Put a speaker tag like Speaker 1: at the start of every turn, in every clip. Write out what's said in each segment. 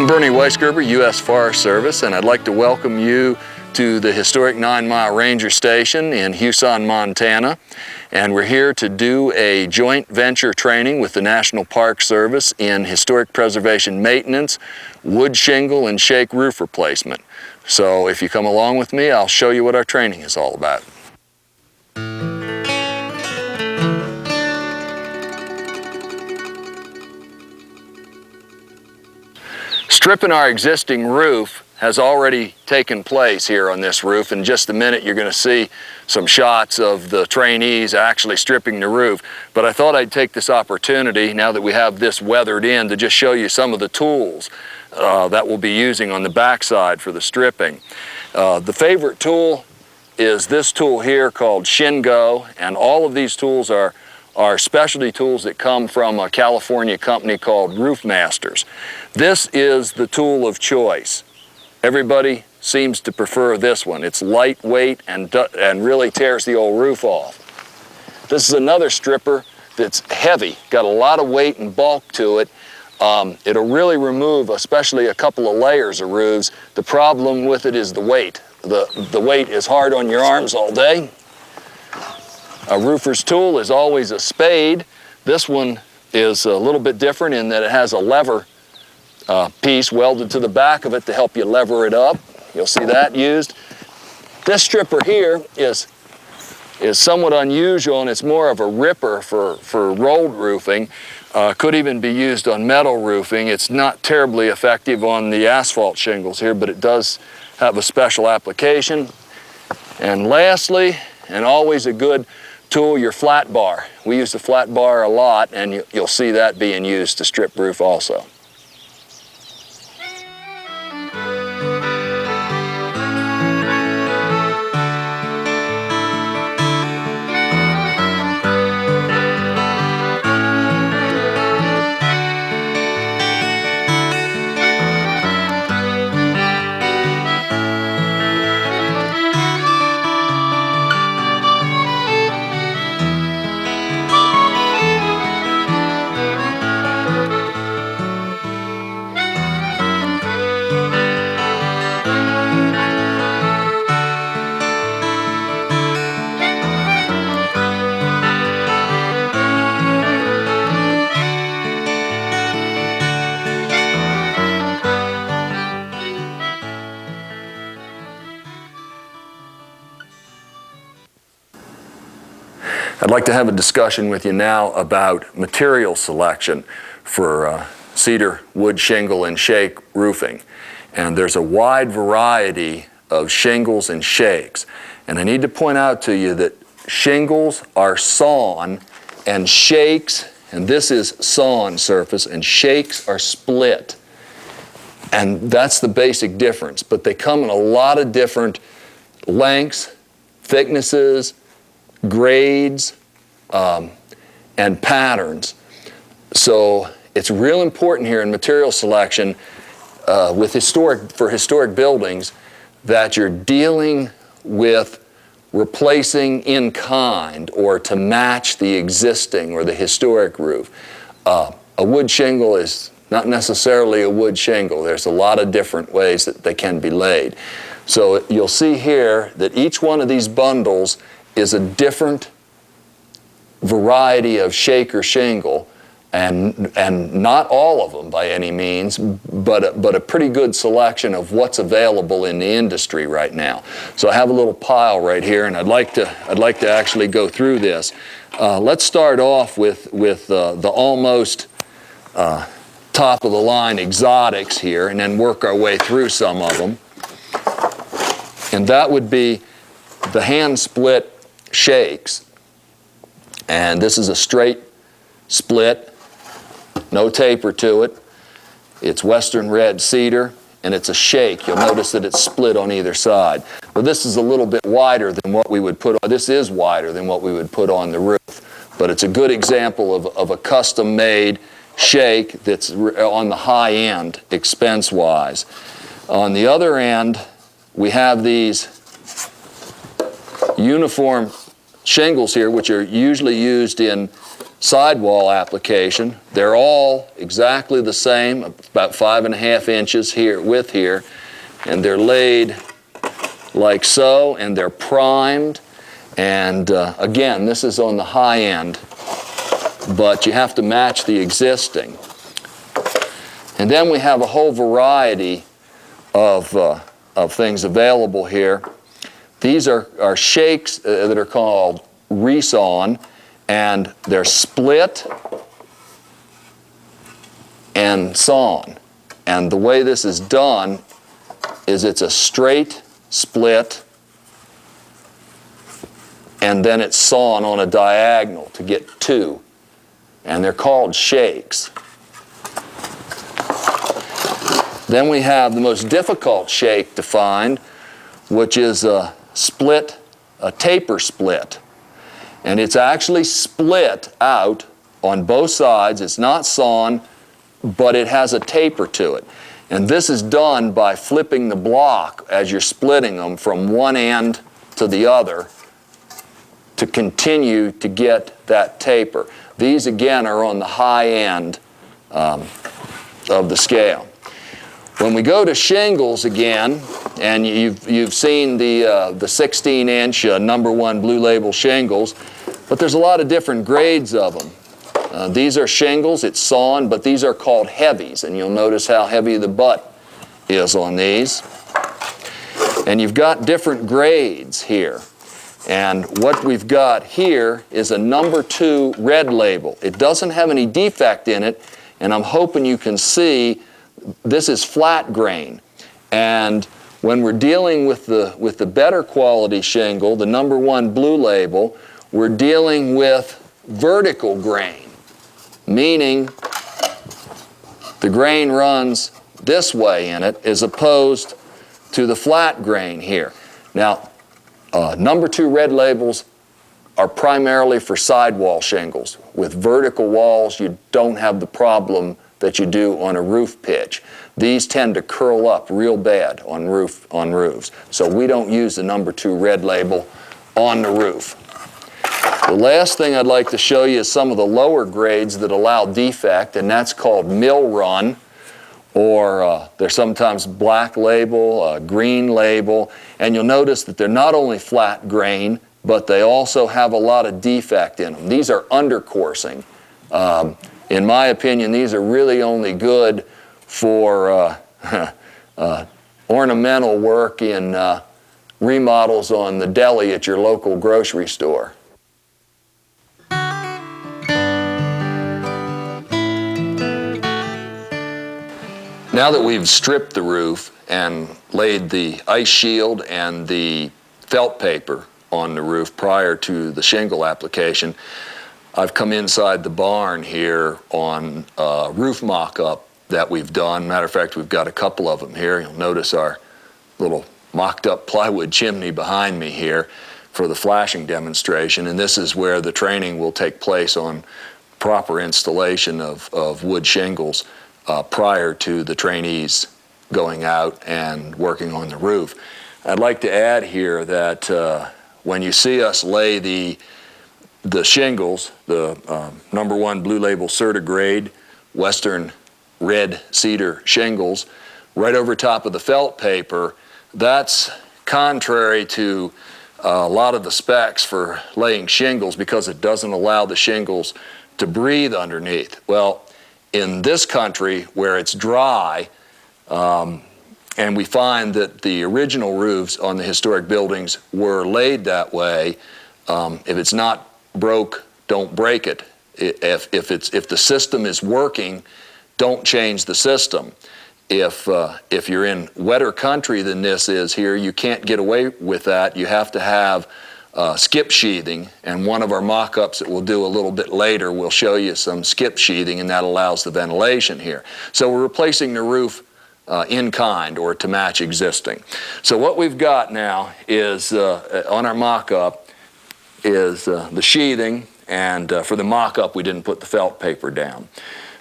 Speaker 1: I'm Bernie Weisgerber, U.S. Forest Service, and I'd like to welcome you to the historic 9 Mile Ranger Station in Huson, Montana. And we're here to do a joint venture training with the National Park Service in historic preservation maintenance, wood shingle and shake roof replacement. So if you come along with me, I'll show you what our training is all about. Stripping our existing roof has already taken place here on this roof. In just a minute you're going to see some shots of the trainees actually stripping the roof. But I thought I'd take this opportunity, now that we have this weathered in, to just show you some of the tools that we'll be using on the backside for the stripping. The favorite tool is this tool here called Shingle, and all of these tools are specialty tools that come from a California company called Roof Masters. This is the tool of choice. Everybody seems to prefer this one. It's lightweight and really tears the old roof off. This is another stripper that's heavy, got a lot of weight and bulk to it. It'll really remove especially a couple of layers of roofs. The problem with it is the weight. The weight is hard on your arms all day. A roofer's tool is always a spade. This one is a little bit different in that it has a lever piece welded to the back of it to help you lever it up. You'll see that used. This stripper here is somewhat unusual, and it's more of a ripper for rolled roofing. Could even be used on metal roofing. It's not terribly effective on the asphalt shingles here, but it does have a special application. And lastly, and always a good tool, your flat bar. We use the flat bar a lot, and you'll see that being used to strip roof also. I'd like to have a discussion with you now about material selection for cedar, wood, shingle, and shake roofing. And there's a wide variety of shingles and shakes. And I need to point out to you that shingles are sawn and shakes, and this is sawn surface, and shakes are split. And that's the basic difference. But they come in a lot of different lengths, thicknesses, grades, and patterns. So it's real important here in material selection for historic buildings that you're dealing with replacing in kind or to match the existing or the historic roof. A wood shingle is not necessarily a wood shingle. There's a lot of different ways that they can be laid. So you'll see here that each one of these bundles is a different variety of shake or shingle, and not all of them by any means, but a pretty good selection of what's available in the industry right now. So I have a little pile right here, and I'd like to actually go through this. Let's start off with the almost top of the line exotics here, and then work our way through some of them. And that would be the hand split shakes, and this is a straight split, no taper to it. It's western red cedar, and it's a shake. You'll notice that it's split on either side. Well, this is a little bit wider than what we would put on. This is wider than what we would put on the roof, but it's a good example of a custom-made shake that's on the high end expense-wise. On the other end, we have these uniform shingles here, which are usually used in sidewall application. They're all exactly the same, about 5.5 inches here, width here, and they're laid like so, and they're primed. And again, this is on the high end, but you have to match the existing. And then we have a whole variety of things available here. These are shakes that are called resawn, and they're split and sawn. And the way this is done is it's a straight split, and then it's sawn on a diagonal to get two. And they're called shakes. Then we have the most difficult shake to find, which is a split, a taper split. And it's actually split out on both sides. It's not sawn, but it has a taper to it. And this is done by flipping the block as you're splitting them from one end to the other to continue to get that taper. These, again, are on the high end of the scale. When we go to shingles again, and you've seen the 16-inch number 1 blue label shingles, but there's a lot of different grades of them. These are shingles, it's sawn, but these are called heavies, and you'll notice how heavy the butt is on these. And you've got different grades here. And what we've got here is a number 2 red label. It doesn't have any defect in it, and I'm hoping you can see this is flat grain. And when we're dealing with the better quality shingle, the number 1 blue label, we're dealing with vertical grain, meaning the grain runs this way in it as opposed to the flat grain here. Now, number 2 red labels are primarily for sidewall shingles. With vertical walls, you don't have the problem that you do on a roof pitch. These tend to curl up real bad on roofs. So we don't use the number 2 red label on the roof. The last thing I'd like to show you is some of the lower grades that allow defect, and that's called mill run, or they're sometimes black label, green label, and you'll notice that they're not only flat grain, but they also have a lot of defect in them. These are undercoursing. In my opinion, these are really only good for ornamental work in remodels on the deli at your local grocery store. Now that we've stripped the roof and laid the ice shield and the felt paper on the roof prior to the shingle application, I've come inside the barn here on a roof mock-up that we've done. Matter of fact, we've got a couple of them here. You'll notice our little mocked-up plywood chimney behind me here for the flashing demonstration, and this is where the training will take place on proper installation of wood shingles prior to the trainees going out and working on the roof. I'd like to add here that when you see us lay the shingles, the number 1 blue label Certigrade Western red cedar shingles, right over top of the felt paper, that's contrary to a lot of the specs for laying shingles because it doesn't allow the shingles to breathe underneath. Well, in this country where it's dry, and we find that the original roofs on the historic buildings were laid that way, if it's not broke, don't break it. If the system is working, don't change the system. If you're in wetter country than this is here, you can't get away with that. You have to have skip sheathing, and one of our mock-ups that we'll do a little bit later will show you some skip sheathing, and that allows the ventilation here. So we're replacing the roof in kind or to match existing. So what we've got now is on our mock-up is the sheathing, and for the mock-up we didn't put the felt paper down.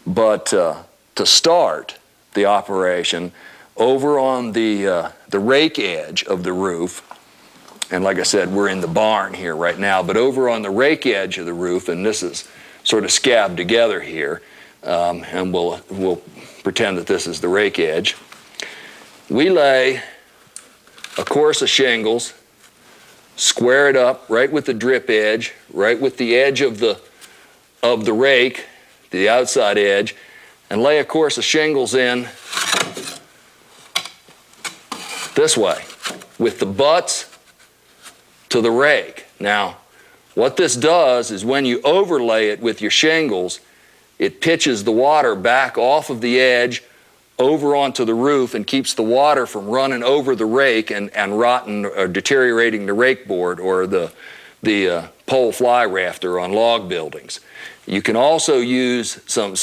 Speaker 1: But to start the operation, over on the rake edge of the roof, and like I said, we're in the barn here right now, but over on the rake edge of the roof, and this is sort of scabbed together here, and we'll pretend that this is the rake edge. We lay a course of shingles, square it up right with the drip edge, right with the edge of the rake, the outside edge, and lay a course of shingles in this way, with the butts to the rake. Now, what this does is when you overlay it with your shingles, it pitches the water back off of the edge over onto the roof and keeps the water from running over the rake and rotting or deteriorating the rake board or the pole fly rafter on log buildings. You can also use some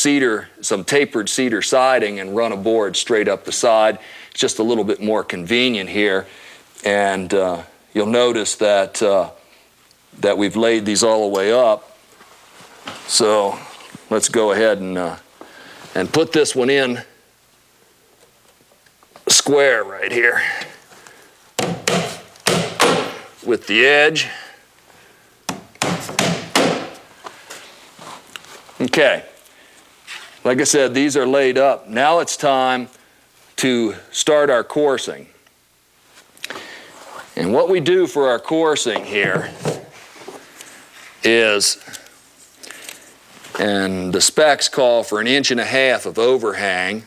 Speaker 1: tapered cedar siding and run a board straight up the side. It's just a little bit more convenient here. And you'll notice that we've laid these all the way up. So let's go ahead and put this one in square right here with the edge. Okay, like I said, these are laid up. Now it's time to start our coursing. And what we do for our coursing here is, and the specs call for 1.5 inches of overhang.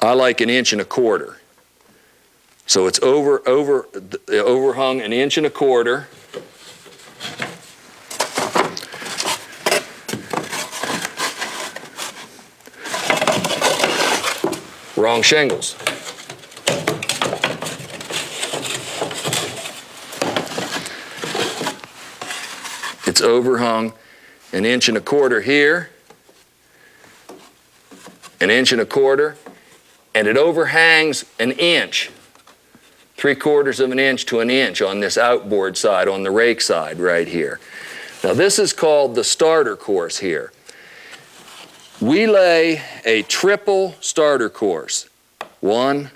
Speaker 1: I like 1.25 inches. So it's overhung 1.25 inches. Wrong shingles. It's overhung 1.25 inches here, 1.25 inches, and it overhangs 1 inch, 3/4 of an inch to 1 inch on this outboard side, on the rake side right here. Now this is called the starter course here. We lay a triple starter course, 1,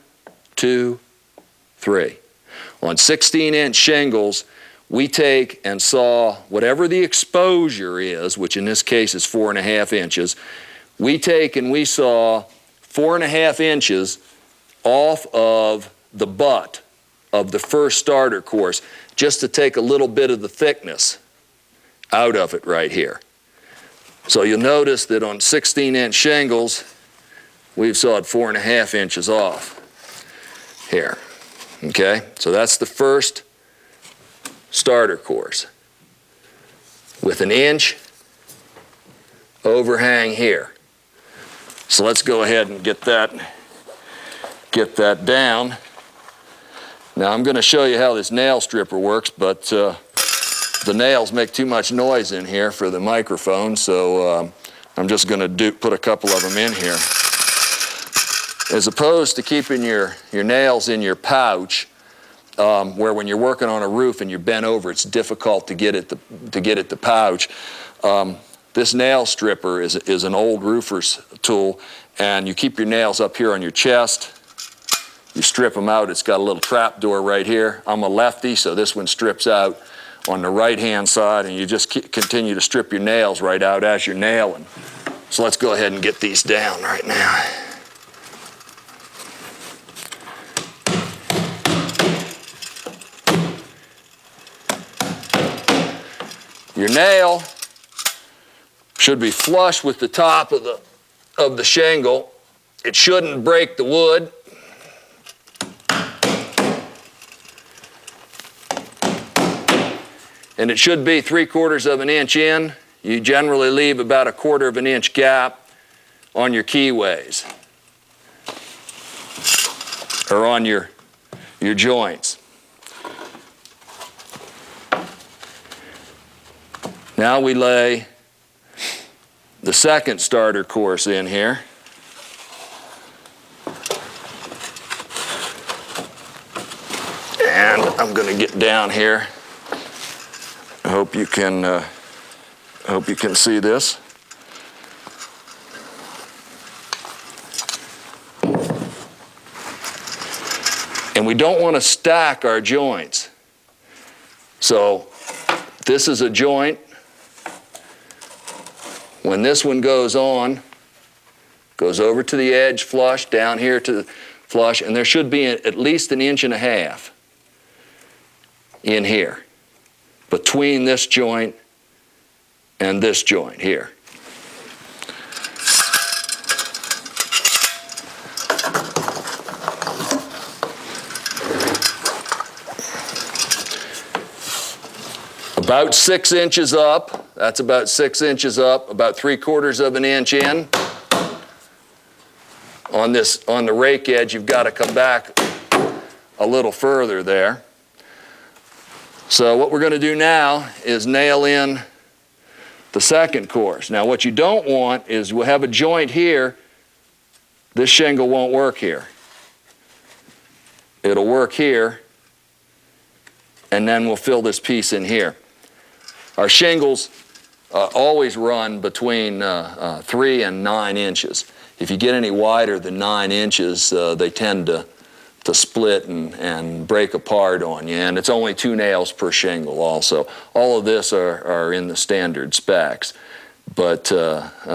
Speaker 1: 2, 3. On 16-inch shingles, we take and saw whatever the exposure is, which in this case is 4.5 inches. We take and we saw 4.5 inches off of the butt of the first starter course, just to take a little bit of the thickness out of it right here. So you'll notice that on 16-inch shingles, we've sawed 4.5 inches off here. Okay, so that's the first starter course with 1 inch overhang here. So let's go ahead and get that down. Now I'm going to show you how this nail stripper works, but the nails make too much noise in here for the microphone, so I'm just going to put a couple of them in here. As opposed to keeping your nails in your pouch, where when you're working on a roof and you're bent over, it's difficult to get at the pouch. This nail stripper is an old roofer's tool, and you keep your nails up here on your chest. You strip them out. It's got a little trap door right here. I'm a lefty, so this one strips out on the right-hand side, and you just continue to strip your nails right out as you're nailing. So let's go ahead and get these down right now. Your nail should be flush with the top of the shingle. It shouldn't break the wood. And it should be 3/4 of an inch in. You generally leave about 1/4 of an inch gap on your keyways or on your joints. Now we lay the second starter course in here. And I'm going to get down here. I hope you can see this. And we don't want to stack our joints. So this is a joint when this one goes on, goes over to the edge flush, down here to the flush, and there should be at least 1.5 inches in here, between this joint and this joint here. About 6 inches up, that's about 6 inches up, about 3/4 of an inch in. On the rake edge, you've got to come back a little further there. So what we're going to do now is nail in the second course. Now what you don't want is we'll have a joint here. This shingle won't work here. It'll work here, and then we'll fill this piece in here. Our shingles always run between 3 and 9 inches. If you get any wider than 9 inches, they tend to split and break apart on you, and it's only 2 nails per shingle also. All of this are in the standard specs, but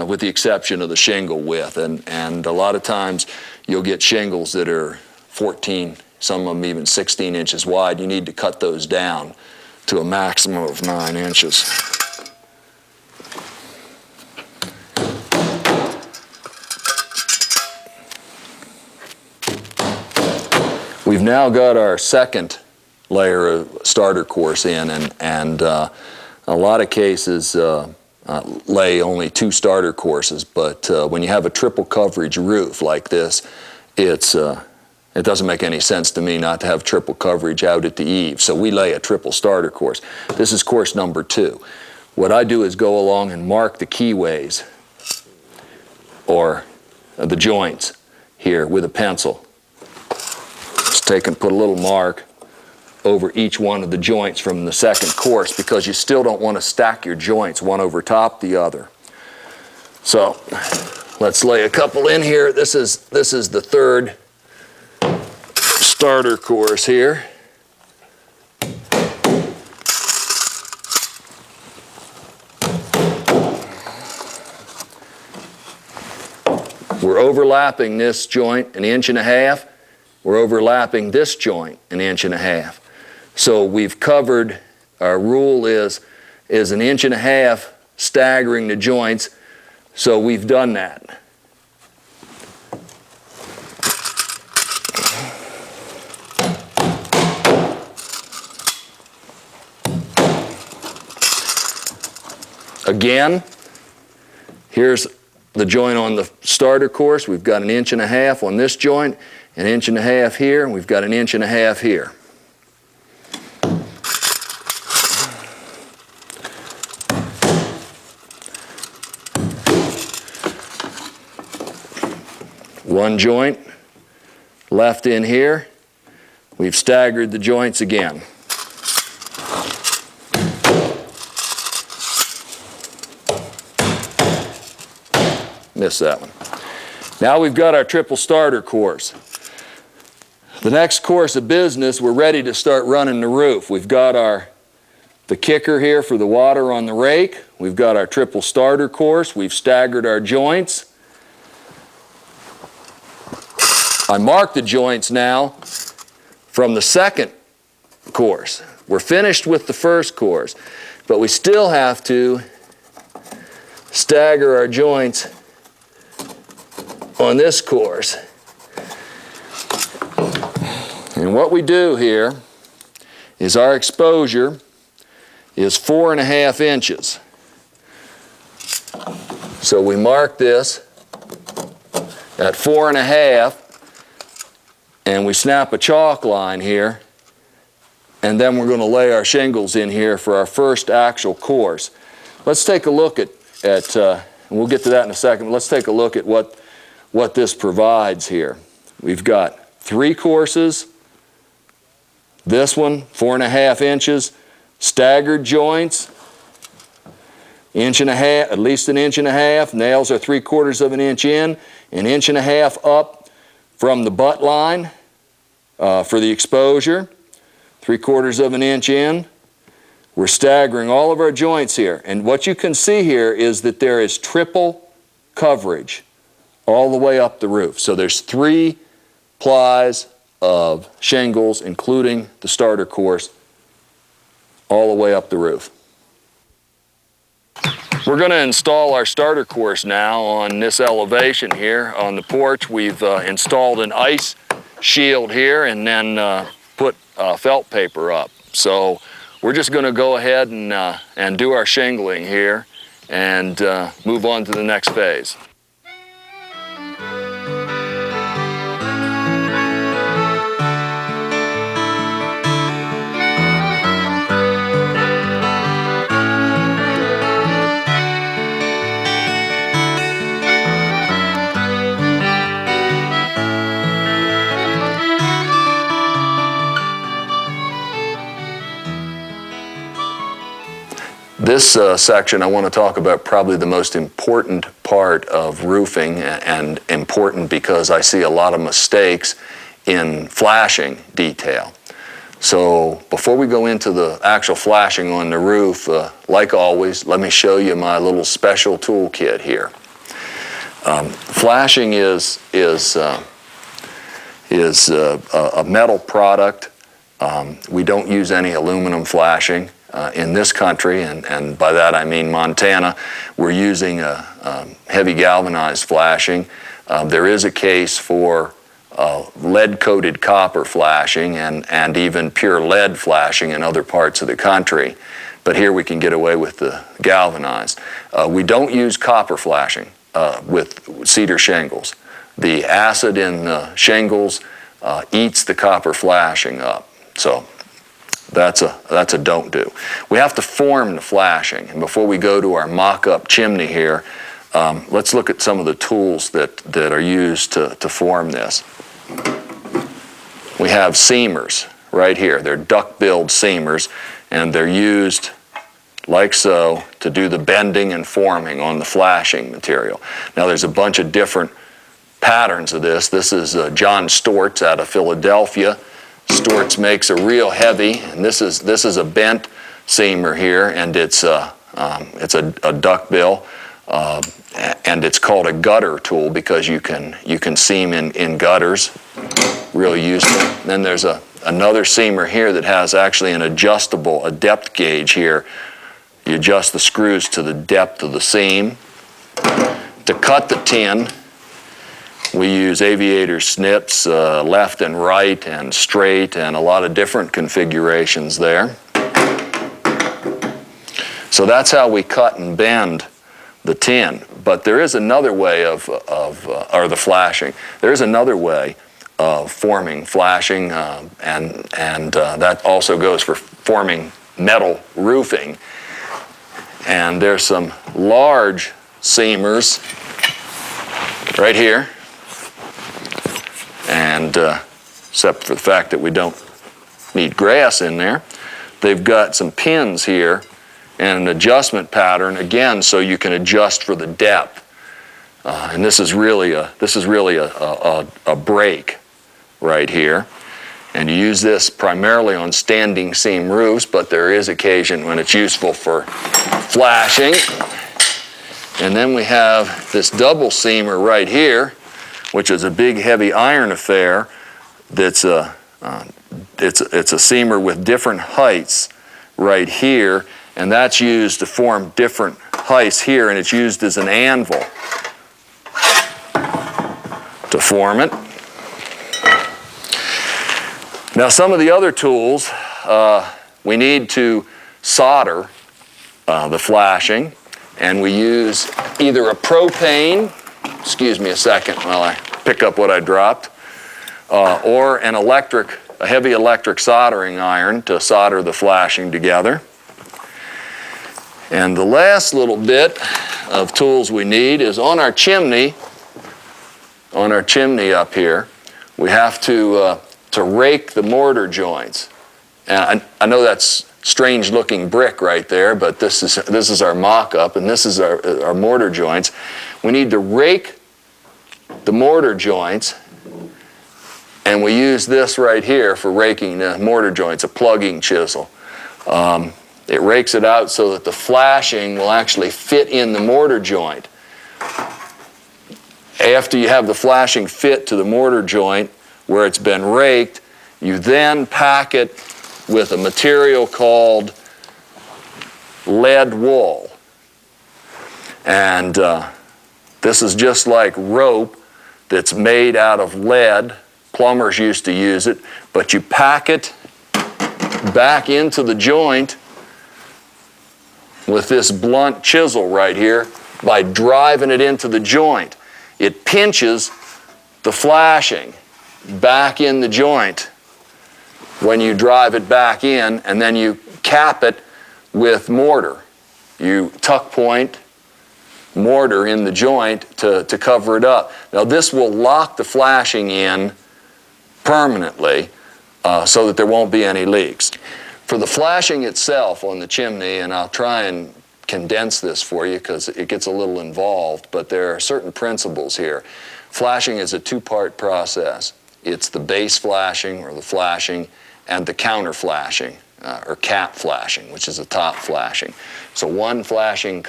Speaker 1: with the exception of the shingle width, and a lot of times you'll get shingles that are 14, some of them even 16 inches wide. You need to cut those down to a maximum of 9 inches. We've now got our second layer of starter course in, and a lot of cases lay only 2 starter courses, but when you have a triple coverage roof like this, it doesn't make any sense to me not to have triple coverage out at the eave, so we lay a triple starter course. This is course number 2. What I do is go along and mark the keyways, or the joints here with a pencil. Just take and put a little mark over each one of the joints from the second course, because you still don't want to stack your joints one over top the other. So let's lay a couple in here. This is the third starter course here. We're overlapping this joint 1.5 inches. We're overlapping this joint 1.5 inches. So we've covered, our rule is 1.5 inches staggering the joints, so we've done that. Again, here's the joint on the starter course. We've got 1.5 inches on this joint, 1.5 inches here, and we've got 1.5 inches here. One joint left in here. We've staggered the joints again. Missed that one. Now we've got our triple starter course. The next course of business, we're ready to start running the roof. We've got the kicker here for the water on the rake. We've got our triple starter course. We've staggered our joints. I marked the joints now from the second course. We're finished with the first course, but we still have to stagger our joints on this course. And what we do here is our exposure is 4.5 inches. So we mark this at 4.5, and we snap a chalk line here, and then we're going to lay our shingles in here for our first actual course. Let's take a look at and we'll get to that in a second, but let's take a look at what this provides here. We've got 3 courses. This one, 4.5 inches, staggered joints, 1.5 inches, at least 1.5 inches. Nails are 3/4 of an inch in, 1.5 inches up from the butt line for the exposure, 3/4 of an inch in. We're staggering all of our joints here. And what you can see here is that there is triple coverage all the way up the roof. So there's 3 plies of shingles, including the starter course, all the way up the roof. We're going to install our starter course now on this elevation here on the porch. We've installed an ice shield here and then put felt paper up. So we're just going to go ahead and do our shingling here and move on to the next phase. This section I want to talk about probably the most important part of roofing, and important because I see a lot of mistakes in flashing detail. So before we go into the actual flashing on the roof, like always, let me show you my little special toolkit here. Flashing is a metal product. We don't use any aluminum flashing. In this country, and by that I mean Montana, we're using heavy galvanized flashing. There is a case for lead-coated copper flashing and even pure lead flashing in other parts of the country, but here we can get away with the galvanized. We don't use copper flashing with cedar shingles. The acid in the shingles eats the copper flashing up, so that's a don't do. We have to form the flashing, and before we go to our mock-up chimney here, let's look at some of the tools that are used to form this. We have seamers right here. They're duck-billed seamers, and they're used like so to do the bending and forming on the flashing material. Now there's a bunch of different patterns of this. This is John Stort's out of Philadelphia. Stort's makes a real heavy, and this is a bent seamer here, and it's a duck bill, and it's called a gutter tool because you can seam in gutters, real useful. Then there's another seamer here that has actually a depth gauge here. You adjust the screws to the depth of the seam. To cut the tin, we use aviator snips, left and right and straight, and a lot of different configurations there. So that's how we cut and bend the tin. But there is another way or the flashing. There is another way of forming flashing, and that also goes for forming metal roofing. And there's some large seamers right here. And except for the fact that we don't need grass in there, they've got some pins here and an adjustment pattern, again, so you can adjust for the depth. And this is really a break right here. And you use this primarily on standing seam roofs, but there is occasion when it's useful for flashing. And then we have this double seamer right here, which is a big heavy iron affair. That's it's a seamer with different heights right here, and that's used to form different heights here, and it's used as an anvil to form it. Now some of the other tools, we need to solder the flashing, and we use either a propane, excuse me a second while I pick up what I dropped, or a heavy electric soldering iron to solder the flashing together. And the last little bit of tools we need is on our chimney up here, we have to rake the mortar joints. And I know that's strange looking brick right there, but this is our mock-up, and this is our mortar joints. We need to rake the mortar joints, and we use this right here for raking the mortar joints, a plugging chisel. It rakes it out so that the flashing will actually fit in the mortar joint. After you have the flashing fit to the mortar joint where it's been raked, you then pack it with a material called lead wool. And this is just like rope that's made out of lead. Plumbers used to use it, but you pack it back into the joint with this blunt chisel right here by driving it into the joint. It pinches the flashing back in the joint when you drive it back in, and then you cap it with mortar. You tuck point mortar in the joint to cover it up. Now this will lock the flashing in permanently so that there won't be any leaks. For the flashing itself on the chimney, and I'll try and condense this for you because it gets a little involved, but there are certain principles here. Flashing is a two-part process. It's the base flashing or the flashing and the counter flashing or cap flashing, which is the top flashing. So one flashing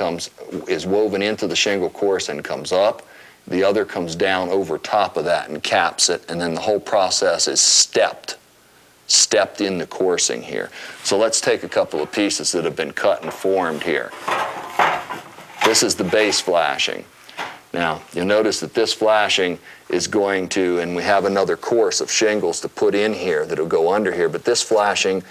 Speaker 1: is woven into the shingle course and comes up. The other comes down over top of that and caps it, and then the whole process is stepped in the coursing here. So let's take a couple of pieces that have been cut and formed here. This is the base flashing. Now, you'll notice that this flashing is going to, and we have another course of shingles to put in here that'll go under here, but this flashing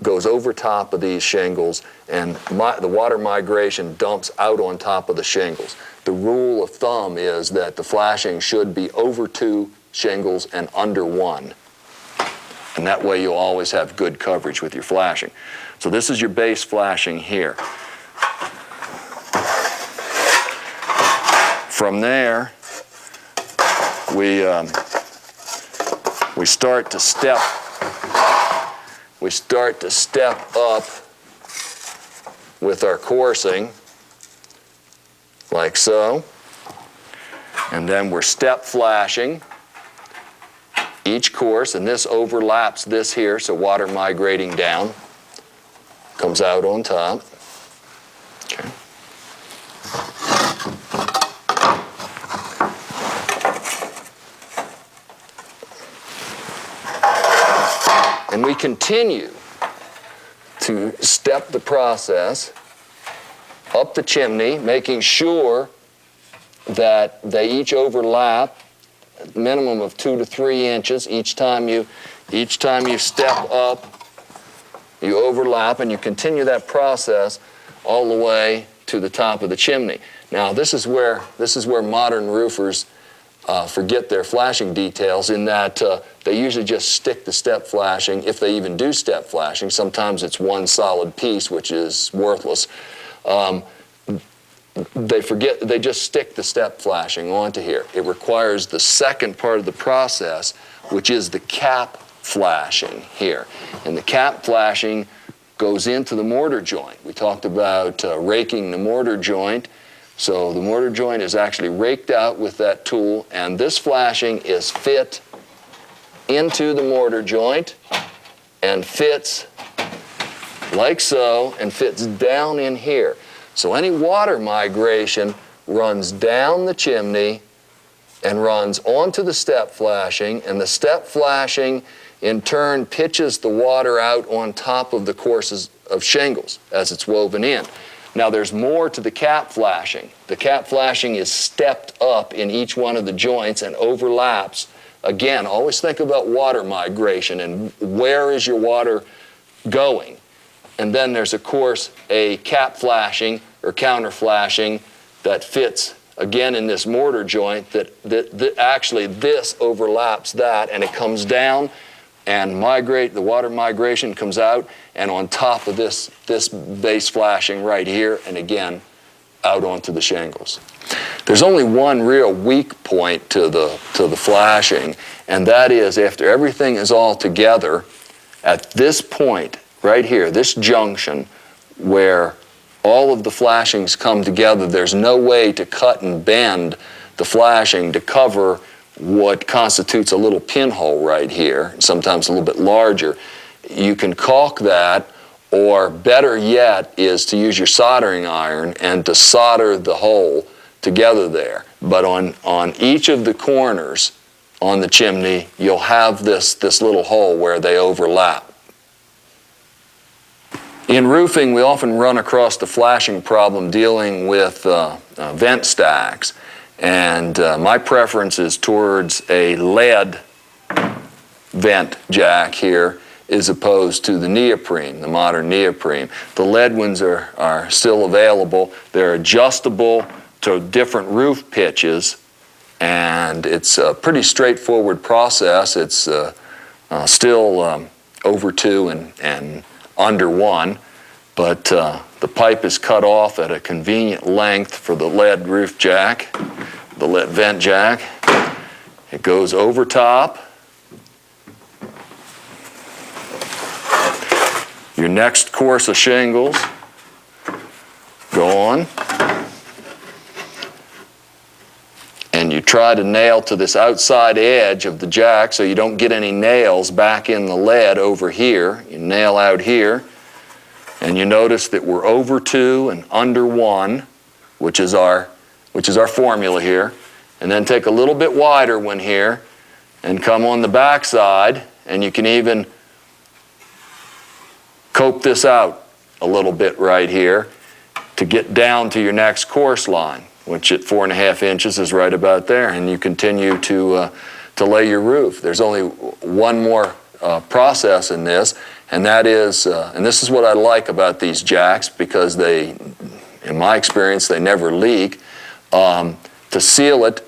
Speaker 1: goes over top of these shingles, and the water migration dumps out on top of the shingles. The rule of thumb is that the flashing should be over 2 shingles and under 1. And that way you'll always have good coverage with your flashing. So this is your base flashing here. From there, we start to step up with our coursing, like so. And then we're step flashing each course, and this overlaps this here, so water migrating down comes out on top. Okay. And we continue to step the process up the chimney, making sure that they each overlap a minimum of 2 to 3 inches. Each time you step up, you overlap, and you continue that process all the way to the top of the chimney. Now this is where modern roofers forget their flashing details, in that they usually just stick the step flashing, if they even do step flashing. Sometimes it's one solid piece, which is worthless. They just stick the step flashing onto here. It requires the second part of the process, which is the cap flashing here. And the cap flashing goes into the mortar joint. We talked about raking the mortar joint. So the mortar joint is actually raked out with that tool, and this flashing is fit into the mortar joint and fits like so, and fits down in here. So any water migration runs down the chimney and runs onto the step flashing, and the step flashing in turn pitches the water out on top of the courses of shingles as it's woven in. Now there's more to the cap flashing. The cap flashing is stepped up in each one of the joints and overlaps. Again, always think about water migration and where is your water going. And then there's, of course, a cap flashing or counter flashing that fits again in this mortar joint that actually this overlaps that, and it comes down and the water migration comes out, and on top of this base flashing right here, and again out onto the shingles. There's only one real weak point to the flashing, and that is after everything is all together, at this point right here, this junction where all of the flashings come together, there's no way to cut and bend the flashing to cover what constitutes a little pinhole right here, sometimes a little bit larger. You can caulk that, or better yet is to use your soldering iron and to solder the hole together there. But on each of the corners on the chimney, you'll have this little hole where they overlap. In roofing, we often run across the flashing problem dealing with vent stacks. And my preference is towards a lead vent jack here as opposed to the neoprene, the modern neoprene. The lead ones are still available. They're adjustable to different roof pitches, and it's a pretty straightforward process. It's still over 2 and under 1, but the pipe is cut off at a convenient length for the lead roof jack, the lead vent jack. It goes over top. Your next course of shingles go on, and you try to nail to this outside edge of the jack so you don't get any nails back in the lead over here. You nail out here, and you notice that we're over 2 and under 1, which is our formula here. And then take a little bit wider one here and come on the back side, and you can even cope this out a little bit right here to get down to your next course line, which at 4.5 inches is right about there, and you continue to lay your roof. There's only one more process in this, and that is, and this is what I like about these jacks, because they, in my experience, they never leak. To seal it,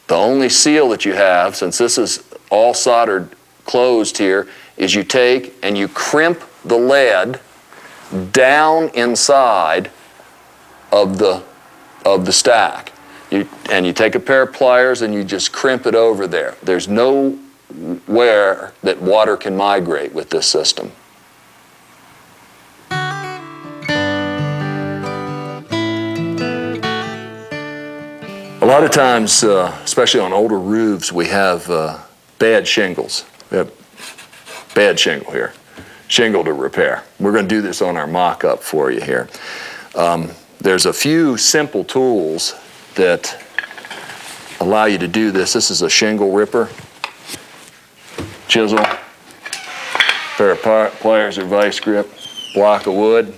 Speaker 1: the only seal that you have, since this is all soldered closed here, is you take and you crimp the lead down inside of the stack. And you take a pair of pliers and you just crimp it over there. There's nowhere that water can migrate with this system. A lot of times, especially on older roofs, we have bad shingles. We have bad shingle here, shingle to repair. We're going to do this on our mock-up for you here. There's a few simple tools that allow you to do this. This is a shingle ripper, chisel, pair of pliers or vice grip, block of wood,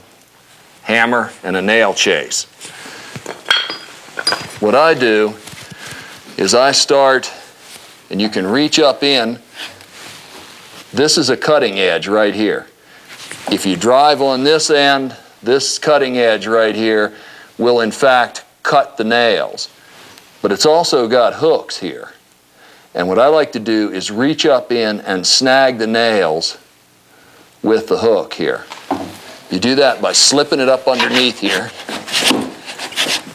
Speaker 1: hammer, and a nail chase. What I do is I start, and you can reach up in. This is a cutting edge right here. If you drive on this end, this cutting edge right here will in fact cut the nails. But it's also got hooks here. And what I like to do is reach up in and snag the nails with the hook here. You do that by slipping it up underneath here.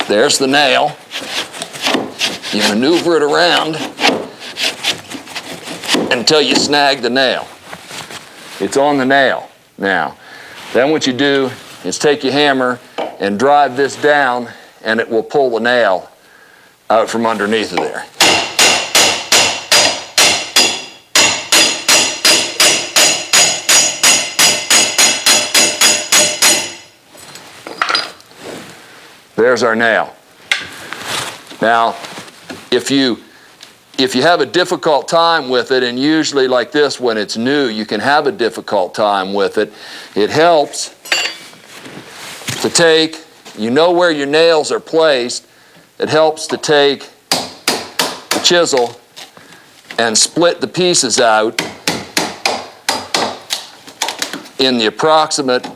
Speaker 1: There's the nail. You maneuver it around until you snag the nail. It's on the nail now. Then what you do is take your hammer and drive this down, and it will pull the nail out from underneath of there. There's our nail. Now, if you have a difficult time with it, and usually like this when it's new, you can have a difficult time with it, it helps to take, you know where your nails are placed, it helps to take the chisel and split the pieces out in the approximate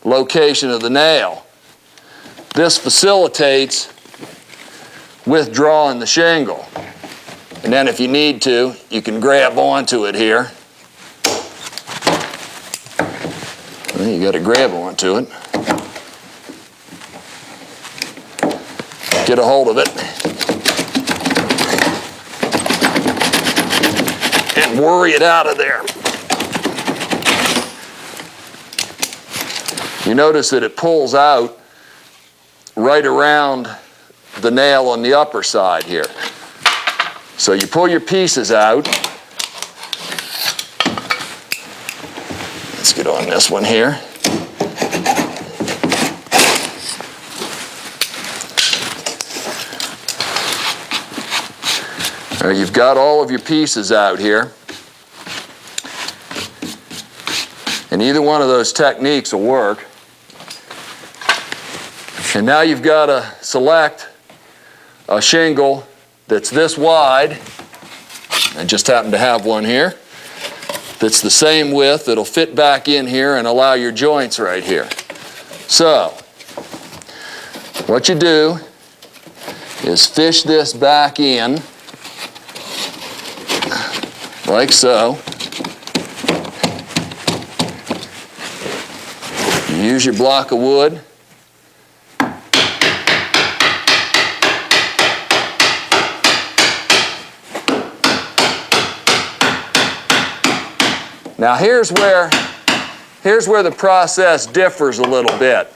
Speaker 1: location of the nail. This facilitates withdrawing the shingle. And then if you need to, you can grab onto it here. Well, you got to grab onto it. Get a hold of it. And worry it out of there. You notice that it pulls out right around the nail on the upper side here. So you pull your pieces out. Let's Let's get on this one here. All right, you've got all of your pieces out here. And either one of those techniques will work. And now you've got to select a shingle that's this wide. I just happen to have one here. That's the same width. That'll fit back in here and allow your joints right here. So, what you do is fish this back in, like so. You use your block of wood. Now here's where the process differs a little bit.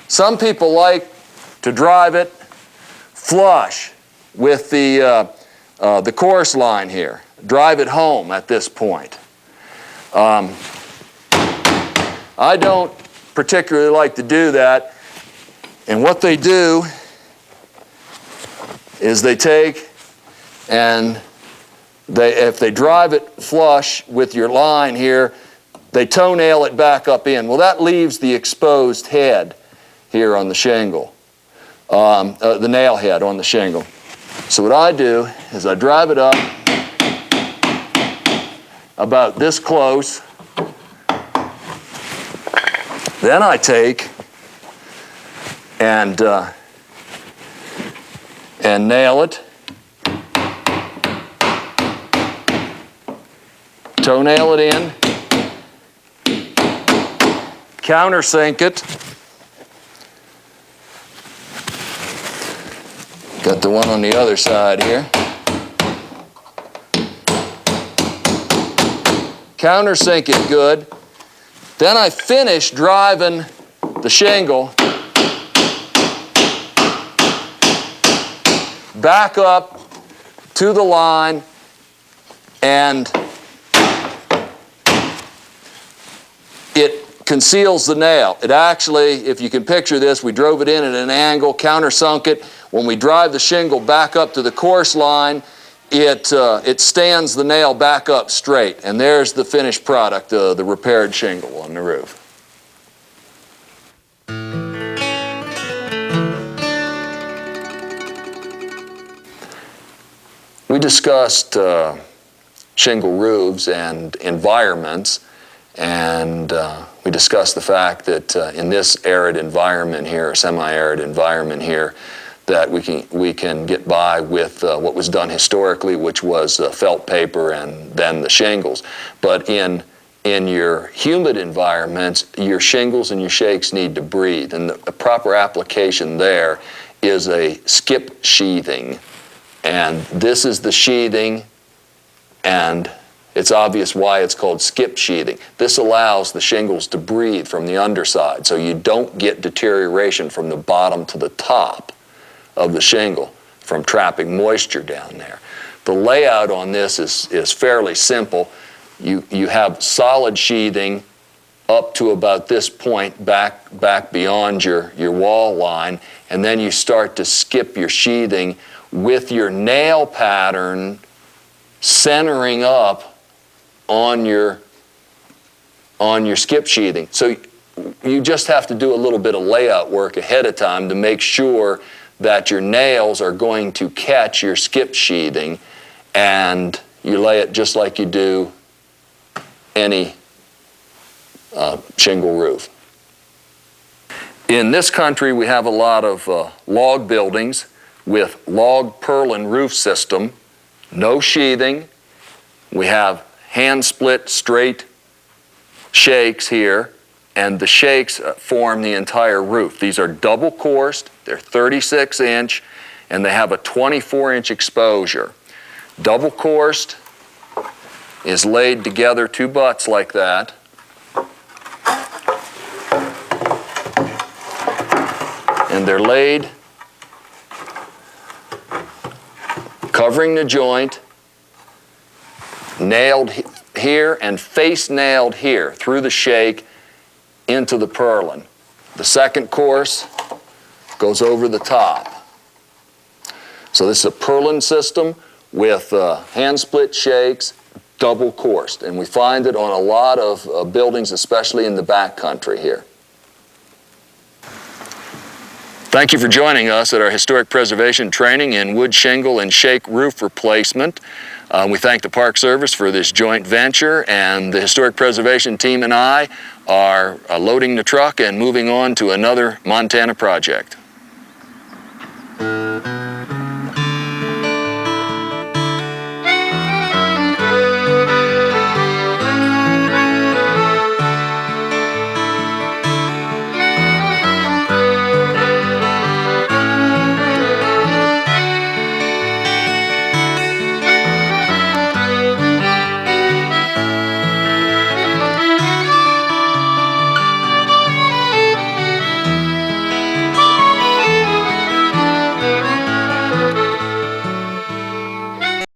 Speaker 1: Some people like to drive it flush with the course line here. Drive it home at this point. I don't particularly like to do that. And what they do is they take and if they drive it flush with your line here, they toenail it back up in. Well, that leaves the exposed head here on the shingle, the nail head on the shingle. So what I do is I drive it up about this close. Then I take and nail it. Toenail it in, countersink it. Got the one on the other side here. Countersink it good. Then I finish driving the shingle back up to the line, and it conceals the nail. It actually, if you can picture this, we drove it in at an angle, countersunk it. When we drive the shingle back up to the course line, it stands the nail back up straight. And there's the finished product, the repaired shingle on the roof. We discussed shingle roofs and environments. And we discussed the fact that in this arid environment here, semi-arid environment here, that we can get by with what was done historically, which was felt paper and then the shingles. But in your humid environments, your shingles and your shakes need to breathe. And the proper application there is a skip sheathing. And this is the sheathing, and it's obvious why it's called skip sheathing. This allows the shingles to breathe from the underside, so you don't get deterioration from the bottom to the top of the shingle from trapping moisture down there. The layout on this is fairly simple. You have solid sheathing up to about this point back beyond your wall line, and then you start to skip your sheathing with your nail pattern centering up on your skip sheathing. So you just have to do a little bit of layout work ahead of time to make sure that your nails are going to catch your skip sheathing, and you lay it just like you do any shingle roof. In this country, we have a lot of log buildings with log purlin roof system, no sheathing. We have hand split straight shakes here, and the shakes form the entire roof. These are double coursed, they're 36-inch, and they have a 24-inch exposure. Double coursed is laid together, two butts like that. And they're laid covering the joint, nailed here and face nailed here through the shake into the purlin. The second course goes over the top. So this is a purlin system with hand split shakes, double coursed, and we find it on a lot of buildings, especially in the back country here. Thank you for joining us at our historic preservation training in wood shingle and shake roof replacement. We thank the Park Service for this joint venture, and the historic preservation team and I are loading the truck and moving on to another Montana project.